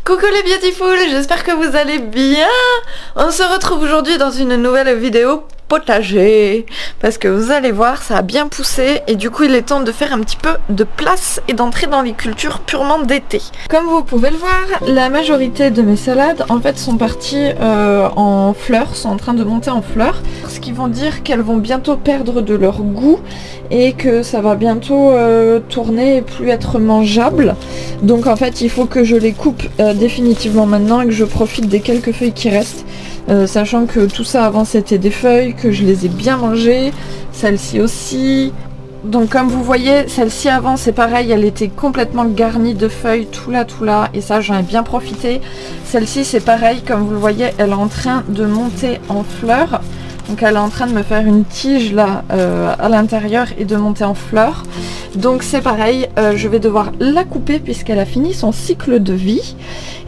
Coucou les beautiful, j'espère que vous allez bien. On se retrouve aujourd'hui dans une nouvelle vidéo potager parce que vous allez voir, ça a bien poussé et du coup il est temps de faire un petit peu de place et d'entrer dans les cultures purement d'été. Comme vous pouvez le voir, la majorité de mes salades en fait sont parties en fleurs, sont en train de monter en fleurs, ce qui vont dire qu'elles vont bientôt perdre de leur goût et que ça va bientôt tourner et plus être mangeable. Donc en fait il faut que je les coupe définitivement maintenant et que je profite des quelques feuilles qui restent, sachant que tout ça avant c'était des feuilles, que je les ai bien mangées, celle-ci aussi. Donc comme vous voyez, celle-ci avant c'est pareil, elle était complètement garnie de feuilles tout là et ça j'en ai bien profité. Celle-ci c'est pareil, comme vous le voyez, elle est en train de monter en fleurs. Donc elle est en train de me faire une tige là à l'intérieur et de monter en fleurs. Donc c'est pareil, je vais devoir la couper puisqu'elle a fini son cycle de vie.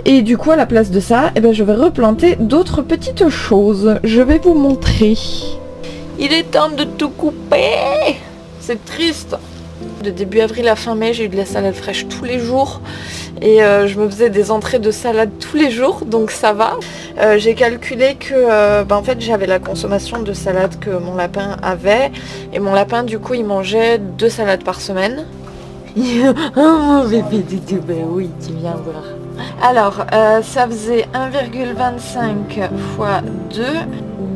Et du coup à la place de ça, eh ben, je vais replanter d'autres petites choses. Je vais vous montrer. Il est temps de tout couper. C'est triste. De début avril à fin mai, j'ai eu de la salade fraîche tous les jours. Et je me faisais des entrées de salade tous les jours, donc ça va. J'ai calculé que en fait j'avais la consommation de salade que mon lapin avait. Et mon lapin du coup il mangeait 2 salades par semaine. Oh mon bébé, ben oui, tu viens voir. Alors ça faisait 1,25 fois 2.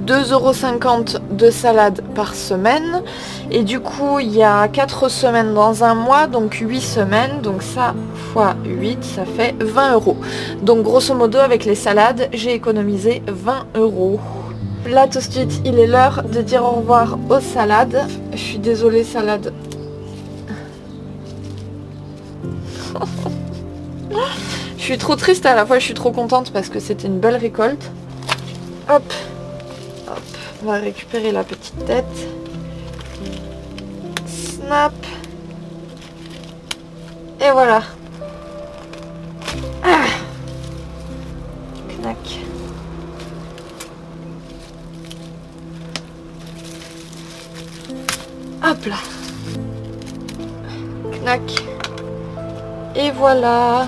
2,50 € de salade par semaine et du coup il y a 4 semaines dans un mois, donc 8 semaines, donc ça fois 8 ça fait 20 €. Donc grosso modo avec les salades j'ai économisé 20 €. Là tout de suite il est l'heure de dire au revoir aux salades. Je suis désolée salade. Je suis trop triste à la fois, je suis trop contente parce que c'était une belle récolte. Hop. On va récupérer la petite tête. Snap. Et voilà. Ah. Knack. Hop là. Knack. Et voilà.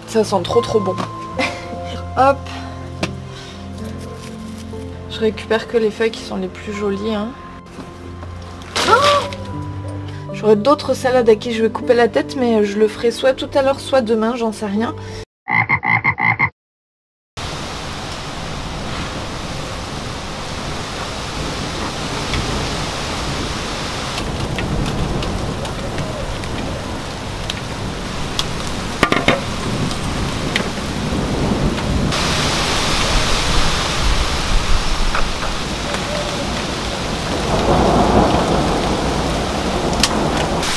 Ça sent trop bon. Hop. Je récupère que les feuilles qui sont les plus jolies. Hein. Oh, j'aurai d'autres salades à qui je vais couper la tête, mais je le ferai soit tout à l'heure, soit demain, j'en sais rien.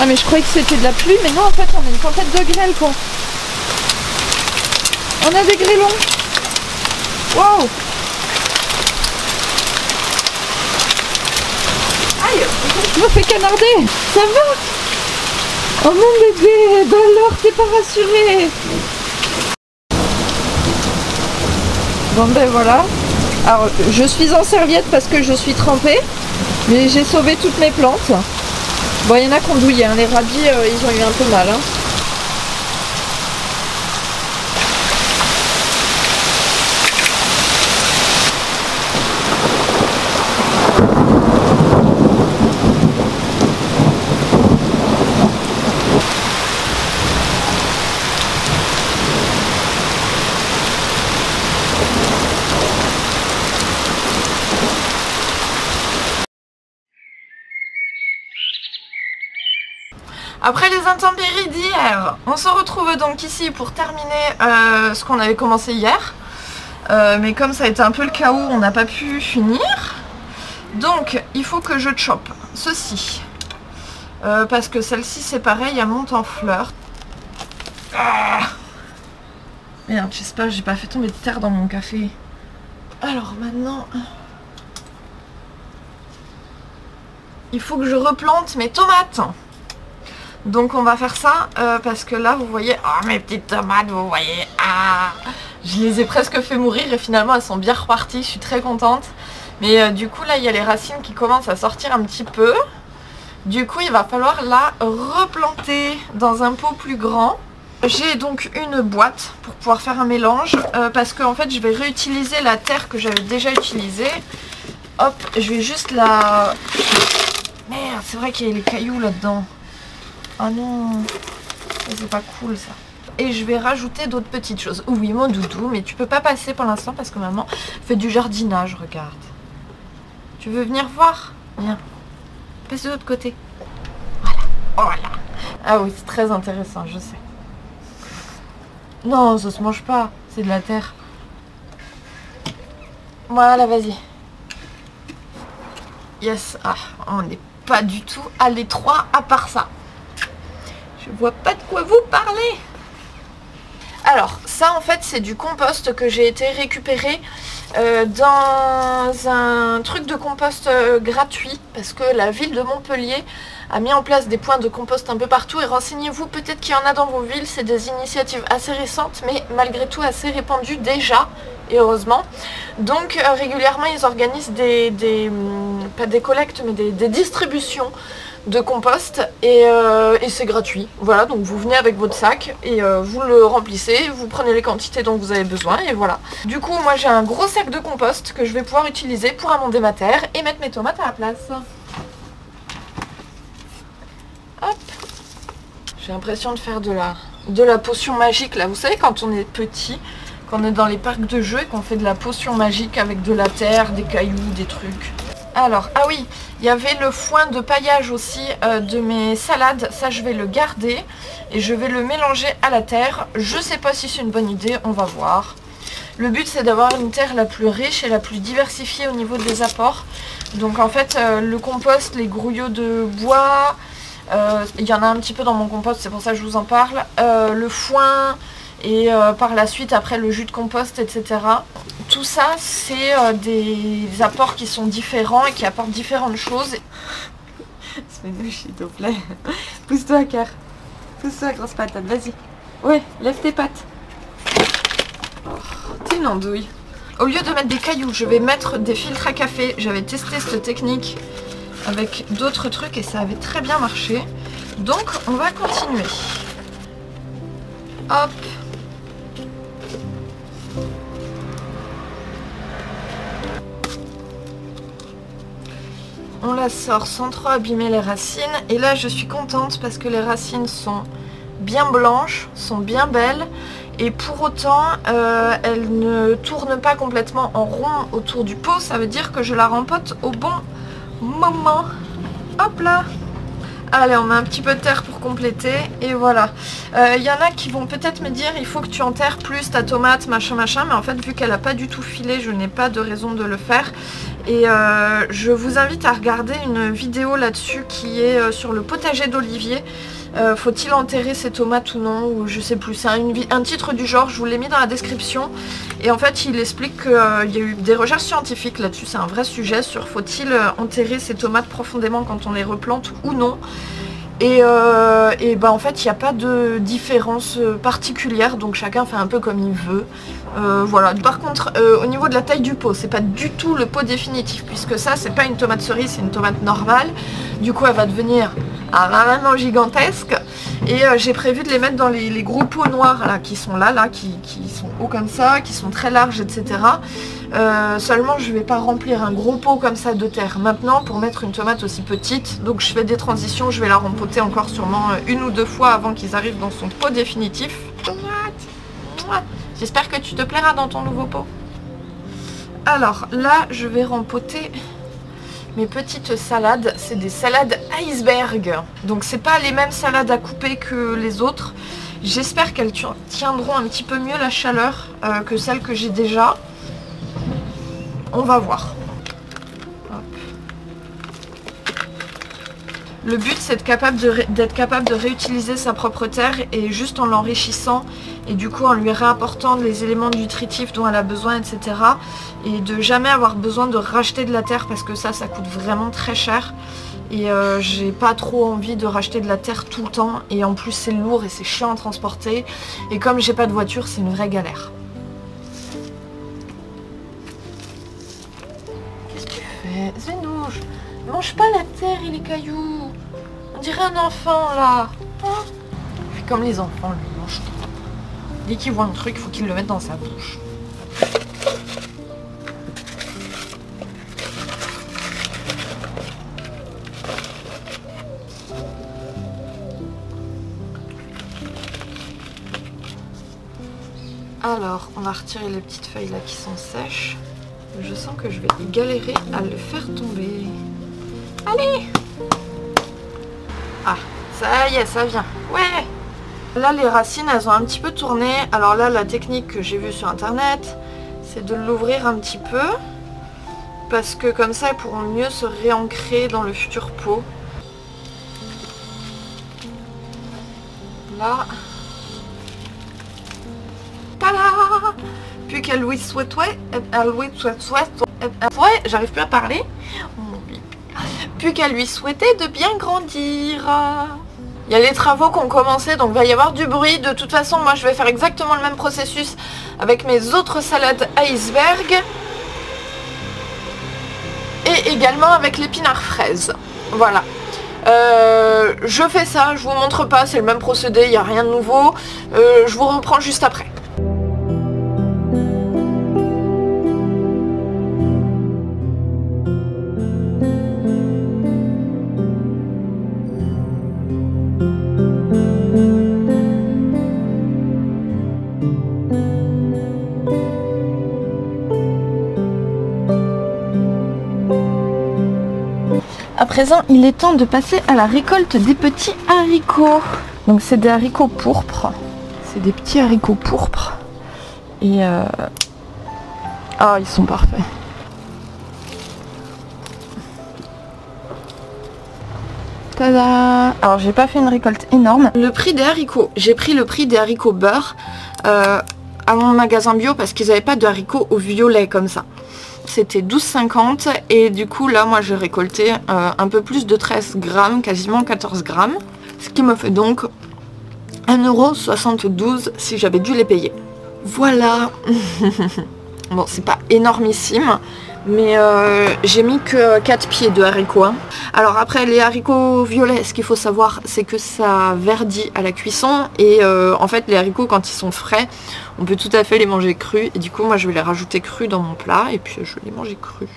Ah mais je croyais que c'était de la pluie, mais non en fait on a une tempête de grêle quoi. On a des grêlons. Wow. Aïe, je me fais canarder. Ça va? Oh mon bébé, bah alors t'es pas rassuré. Bon ben voilà. Alors je suis en serviette parce que je suis trempée, mais j'ai sauvé toutes mes plantes. Bon, il y en a qui ont douillé, hein. Les radis, ils ont eu un peu mal. Hein. Après les intempéries d'hier, on se retrouve donc ici pour terminer ce qu'on avait commencé hier. Mais comme ça a été un peu le chaos, on n'a pas pu finir. Donc il faut que je chope ceci. Parce que celle-ci c'est pareil, elle monte en fleurs. Ah, merde, j'espère que j'ai pas fait tomber de terre dans mon café. Alors maintenant... il faut que je replante mes tomates. Donc on va faire ça parce que là vous voyez, oh mes petites tomates, vous voyez, ah, je les ai presque fait mourir et finalement elles sont bien reparties, je suis très contente. Mais du coup là il y a les racines qui commencent à sortir un petit peu. Du coup il va falloir la replanter dans un pot plus grand. J'ai donc une boîte pour pouvoir faire un mélange parce que en fait je vais réutiliser la terre que j'avais déjà utilisée. Hop, je vais juste la... Merde, c'est vrai qu'il y a les cailloux là-dedans. Ah non, c'est pas cool ça. Et je vais rajouter d'autres petites choses. Oui, mon doudou, mais tu peux pas passer pour l'instant parce que maman fait du jardinage, regarde. Tu veux venir voir? Viens. Passe de l'autre côté. Voilà. Voilà. Ah oui, c'est très intéressant, je sais. Non, ça se mange pas. C'est de la terre. Voilà, vas-y. Yes. Ah, on n'est pas du tout à l'étroit à part ça. Je vois pas de quoi vous parler. Alors, ça en fait c'est du compost que j'ai été récupérer dans un truc de compost gratuit parce que la ville de Montpellier a mis en place des points de compost un peu partout et renseignez-vous, peut-être qu'il y en a dans vos villes, c'est des initiatives assez récentes mais malgré tout assez répandues déjà et heureusement. Donc régulièrement ils organisent pas des collectes mais des distributions de compost et c'est gratuit. Voilà, donc vous venez avec votre sac et vous le remplissez, vous prenez les quantités dont vous avez besoin et voilà. Du coup moi j'ai un gros sac de compost que je vais pouvoir utiliser pour amender ma terre et mettre mes tomates à la place. Hop. J'ai l'impression de faire de la potion magique là, vous savez quand on est petit, quand on est dans les parcs de jeux et qu'on fait de la potion magique avec de la terre, des cailloux, des trucs. Alors, ah oui, il y avait le foin de paillage aussi de mes salades, ça je vais le garder et je vais le mélanger à la terre. Je sais pas si c'est une bonne idée, on va voir. Le but c'est d'avoir une terre la plus riche et la plus diversifiée au niveau des apports. Donc en fait le compost, les grouillots de bois, il y en a un petit peu dans mon compost, c'est pour ça que je vous en parle. Le foin et par la suite après le jus de compost, etc. Tout ça, c'est des apports qui sont différents et qui apportent différentes choses. Svenouche, s'il te plaît. Pousse-toi, Car. Pousse-toi, grosse patate, vas-y. Ouais, lève tes pattes. Oh, t'es une andouille. Au lieu de mettre des cailloux, je vais mettre des filtres à café. J'avais testé cette technique avec d'autres trucs et ça avait très bien marché. Donc, on va continuer. Hop. On la sort sans trop abîmer les racines. Et là, je suis contente parce que les racines sont bien blanches, sont bien belles. Et pour autant, elles ne tournent pas complètement en rond autour du pot. Ça veut dire que je la rempote au bon moment. Hop là! Allez, on met un petit peu de terre pour compléter. Et voilà. Il y en a qui vont peut-être me dire il faut que tu enterres plus ta tomate, machin, machin. Mais en fait, vu qu'elle n'a pas du tout filé, je n'ai pas de raison de le faire. Et je vous invite à regarder une vidéo là-dessus qui est sur le potager d'Olivier. Faut-il enterrer ses tomates ou non, ou je sais plus, c'est un titre du genre, je vous l'ai mis dans la description. Et en fait il explique qu'il y a eu des recherches scientifiques là-dessus, c'est un vrai sujet sur faut-il enterrer ses tomates profondément quand on les replante ou non. Et bah en fait il n'y a pas de différence particulière, donc chacun fait un peu comme il veut. Voilà. Par contre au niveau de la taille du pot, c'est pas du tout le pot définitif, puisque ça c'est pas une tomate cerise, c'est une tomate normale. Du coup elle va devenir vraiment gigantesque. Et j'ai prévu de les mettre dans les gros pots noirs là, qui sont là, qui sont hauts comme ça, qui sont très larges, etc. Seulement je vais pas remplir un gros pot comme ça de terre maintenant pour mettre une tomate aussi petite. Donc je fais des transitions, je vais la rempoter encore sûrement une ou deux fois avant qu'ils arrivent dans son pot définitif. J'espère que tu te plairas dans ton nouveau pot. Alors là je vais rempoter mes petites salades. C'est des salades iceberg, donc c'est pas les mêmes salades à couper que les autres. J'espère qu'elles tiendront un petit peu mieux la chaleur que celles que j'ai déjà. On va voir. Hop. Le but c'est d'être capable de réutiliser sa propre terre et juste en l'enrichissant et du coup en lui réapportant les éléments nutritifs dont elle a besoin, etc. Et de jamais avoir besoin de racheter de la terre parce que ça coûte vraiment très cher. Et j'ai pas trop envie de racheter de la terre tout le temps. Et en plus c'est lourd et c'est chiant à transporter. Et comme j'ai pas de voiture, c'est une vraie galère. Qu'est-ce que tu fais, Zvenouche? Mange pas la terre et les cailloux. On dirait un enfant là. Hein? Je suis comme les enfants, lui mange tout. Dès qu'il voit un truc, il faut qu'il le mette dans sa bouche. Alors, on va retirer les petites feuilles là qui sont sèches. Je sens que je vais galérer à le faire tomber. Allez! Ah, ça y est, ça vient. Ouais! Là, les racines, elles ont un petit peu tourné. Alors là, la technique que j'ai vue sur internet, c'est de l'ouvrir un petit peu. Parce que comme ça, elles pourront mieux se réancrer dans le futur pot. Là. Tada! Plus qu'à Louis souhaiterait, j'arrive plus à parler. Plus qu'à lui souhaiter de bien grandir. Il y a les travaux qui ont commencé, donc il va y avoir du bruit. De toute façon, moi je vais faire exactement le même processus avec mes autres salades iceberg. Et également avec l'épinard fraise. Voilà. Je fais ça, je vous montre pas, c'est le même procédé, il n'y a rien de nouveau. Je vous reprends juste après. À présent, il est temps de passer à la récolte des petits haricots. Donc c'est des haricots pourpres. C'est des petits haricots pourpres. Et ah, ils sont parfaits. Tada! Alors j'ai pas fait une récolte énorme. Le prix des haricots, j'ai pris le prix des haricots beurre à mon magasin bio parce qu'ils n'avaient pas de haricots au violet comme ça. C'était 12,50 et du coup là moi j'ai récolté un peu plus de 13 grammes, quasiment 14 grammes. Ce qui me fait donc 1,72 € si j'avais dû les payer. Voilà. Bon, c'est pas énormissime, mais j'ai mis que 4 pieds de haricots. Hein. Alors après, les haricots violets, ce qu'il faut savoir, c'est que ça verdit à la cuisson. Et en fait, les haricots, quand ils sont frais, on peut tout à fait les manger crus. Et du coup, moi, je vais les rajouter crus dans mon plat. Et puis, je vais les manger crus.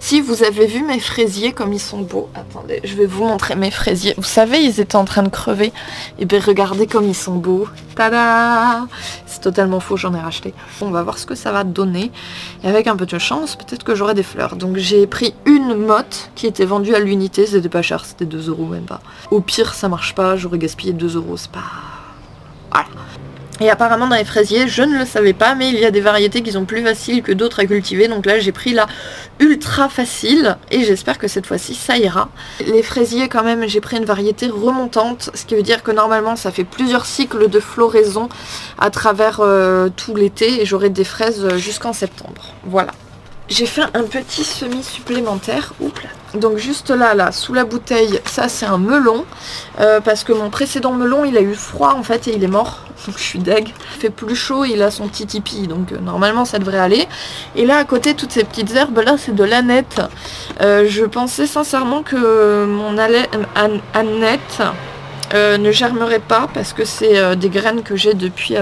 Si vous avez vu mes fraisiers comme ils sont beaux, attendez, je vais vous montrer mes fraisiers. Vous savez, ils étaient en train de crever. Et bien regardez comme ils sont beaux. Tada! C'est totalement faux, j'en ai racheté. On va voir ce que ça va donner. Et avec un peu de chance, peut-être que j'aurai des fleurs. Donc j'ai pris une motte qui était vendue à l'unité. C'était pas cher, c'était 2 € même pas. Au pire, ça marche pas, j'aurais gaspillé 2 €. C'est pas... Voilà. Et apparemment dans les fraisiers, je ne le savais pas, mais il y a des variétés qui sont plus faciles que d'autres à cultiver. Donc là j'ai pris la ultra facile et j'espère que cette fois-ci ça ira. Les fraisiers quand même, j'ai pris une variété remontante, ce qui veut dire que normalement ça fait plusieurs cycles de floraison à travers tout l'été et j'aurai des fraises jusqu'en septembre. Voilà. J'ai fait un petit semis supplémentaire. Oups là. Donc juste là, sous la bouteille, ça c'est un melon. Parce que mon précédent melon, il a eu froid en fait et il est mort. Donc je suis deg. Il fait plus chaud et il a son petit tipi. Donc normalement ça devrait aller. Et là à côté, toutes ces petites herbes là, c'est de l'aneth. Je pensais sincèrement que mon aneth ne germerait pas. Parce que c'est des graines que j'ai depuis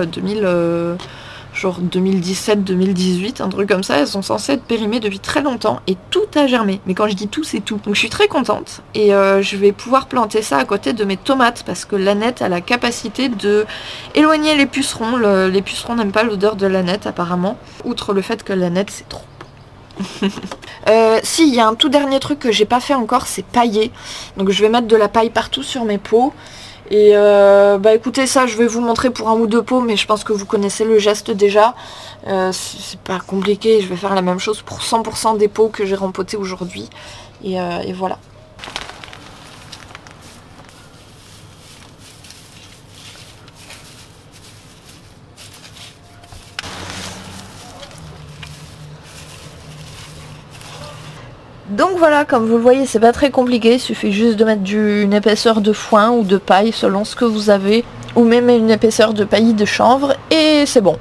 2017-2018, un truc comme ça. Elles sont censées être périmées depuis très longtemps et tout a germé. Mais quand je dis tout, c'est tout. Donc je suis très contente et je vais pouvoir planter ça à côté de mes tomates parce que l'aneth a la capacité de éloigner les pucerons. Les pucerons n'aiment pas l'odeur de l'aneth apparemment, outre le fait que l'aneth c'est trop bon. Si, il y a un tout dernier truc que j'ai pas fait encore, c'est pailler. Donc je vais mettre de la paille partout sur mes pots. Et bah écoutez, ça je vais vous montrer pour un ou deux pots, mais je pense que vous connaissez le geste déjà. C'est pas compliqué, je vais faire la même chose pour 100% des pots que j'ai rempotés aujourd'hui. Et voilà. Donc voilà, comme vous le voyez, c'est pas très compliqué, il suffit juste de mettre une épaisseur de foin ou de paille selon ce que vous avez, ou même une épaisseur de paillis de chanvre, et c'est bon.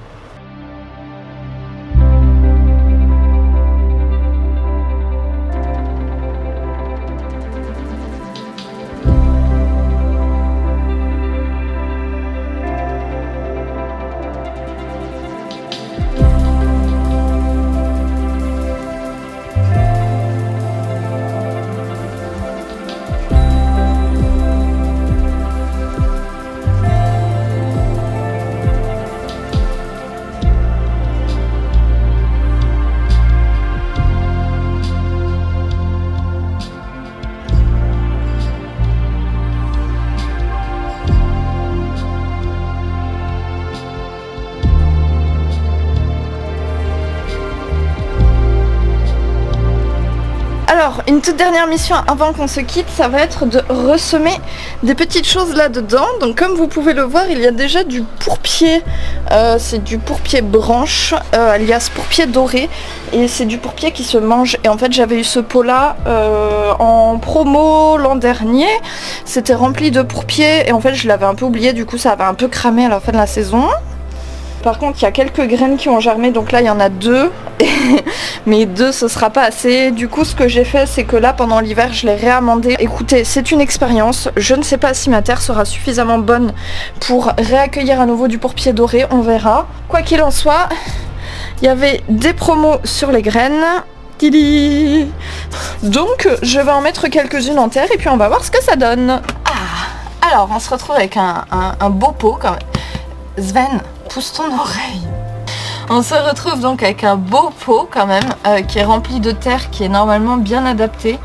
Alors, une toute dernière mission avant qu'on se quitte, ça va être de ressemer des petites choses là-dedans. Donc comme vous pouvez le voir, il y a déjà du pourpier. C'est du pourpier branche, alias pourpier doré. Et c'est du pourpier qui se mange. Et en fait, j'avais eu ce pot-là en promo l'an dernier. C'était rempli de pourpier. Et en fait, je l'avais un peu oublié. Du coup, ça avait un peu cramé à la fin de la saison. Par contre, il y a quelques graines qui ont germé, donc là il y en a 2, mais 2 ce sera pas assez. Du coup, ce que j'ai fait, c'est que là pendant l'hiver, je l'ai réamendé. Écoutez, c'est une expérience. Je ne sais pas si ma terre sera suffisamment bonne pour réaccueillir à nouveau du pourpier doré, on verra. Quoi qu'il en soit, il y avait des promos sur les graines. Tili. Donc, je vais en mettre quelques-unes en terre et puis on va voir ce que ça donne. Ah, alors on se retrouve avec un beau pot quand même. Sven, pousse ton oreille. On se retrouve donc avec un beau pot quand même qui est rempli de terre, qui est normalement bien adapté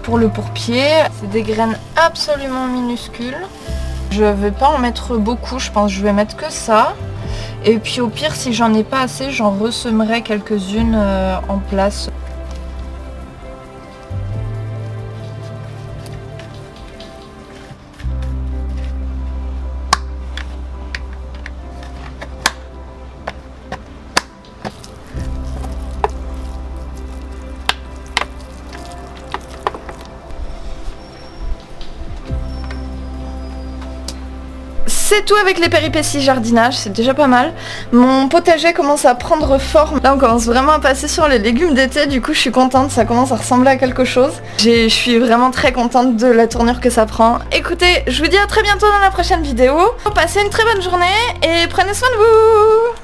pour le pourpier. C'est des graines absolument minuscules. Je vais pas en mettre beaucoup, je pense que je vais mettre que ça. Et puis au pire, si j'en ai pas assez, j'en ressemerai quelques-unes en place. C'est tout avec les péripéties jardinage, c'est déjà pas mal. Mon potager commence à prendre forme. Là on commence vraiment à passer sur les légumes d'été, du coup je suis contente, ça commence à ressembler à quelque chose. Je suis vraiment très contente de la tournure que ça prend. Écoutez, je vous dis à très bientôt dans la prochaine vidéo. Passez une très bonne journée et prenez soin de vous.